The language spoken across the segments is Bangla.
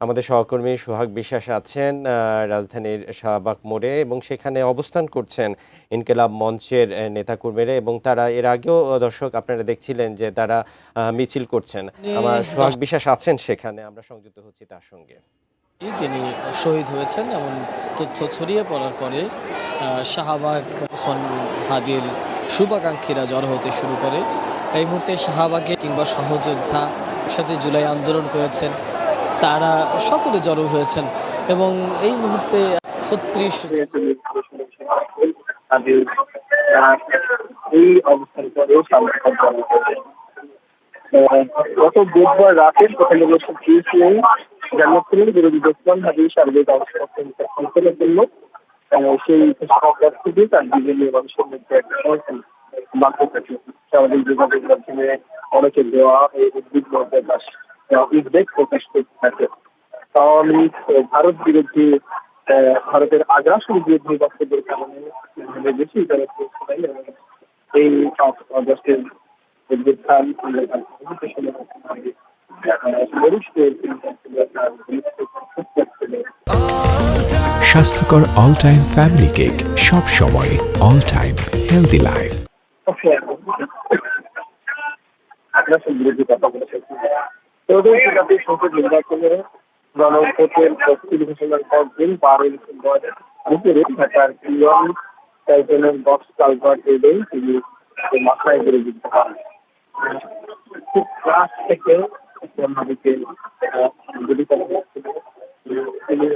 আমাদের সহকর্মী সোহাগ বিশ্বাস আছেন রাজধানীর শাহবাগ মোড়ে এবং সেখানে অবস্থান করছেন ইনকিলাব মঞ্চের নেতাকর্মীরা এবং তারা এর আগেও দর্শক আপনারা দেখছিলেন যে তারা মিছিল করছেন। আমার সোহাগ বিশ্বাস আছেন সেখানে, আমরা সংযুক্ত হচ্ছি তার সঙ্গে। তিনি শহীদ হয়েছেন এমন তথ্য ছড়িয়ে পড়ার পরে শাহবাগ ওসমান হাদির শুভাকাঙ্ক্ষীরা জড়ো হতে শুরু করে। এই মুহূর্তে শাহবাগে কিংবা সহযোদ্ধা একসাথে জুলাই আন্দোলন করেছেন, তারা সকলে জড়ো হয়েছেন এবং এই মুহূর্তে ৩৬ এই অবস্থান করেও গত বুধবার রাতে প্রথম অবস্থান দিয়েছিলেন জানিয়েছিলেন বিরোধী ওসমান হাদির সার্বিক অবস্থানের জন্য সেই থেকে তার বিভিন্ন মানুষের মধ্যে একটা সমর্থন বাড়তে থাকে। সামাজিক যোগাযোগ মাধ্যমে অনেকের দেওয়া এই উদ্বেগ উদ্বেগ প্রকাশ করতে থাকে। আওয়ামী লীগ ভারত বিরোধী ভারতের আগ্রাসন বিরোধী বক্তব্যের কারণে বেশি এই আগস্টের উদ্বোধন স্বাস্থ্যকর অল টাইম ফ্যামিলি কেক, সব সময় অল টাইম হেলদি লাইফ। আগ্রাসন বিরোধী কথা বলেছেন জাতীয় সংসদ নির্বাচনে গণভোটের প্রস্তুতি ঘোষণার পর দিন 12 ডিসেম্বর দুপুরে ঢাকার ইয়ন টাইটেনের বক্স কালভার্ট রোডে তিনি মাথায় করে দিতে পারেন। খুব ক্লাস থেকে অন্যদিকে গুলি করা হচ্ছিল, তিনি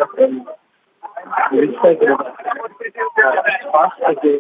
রিক্সায় করে পাশ থেকে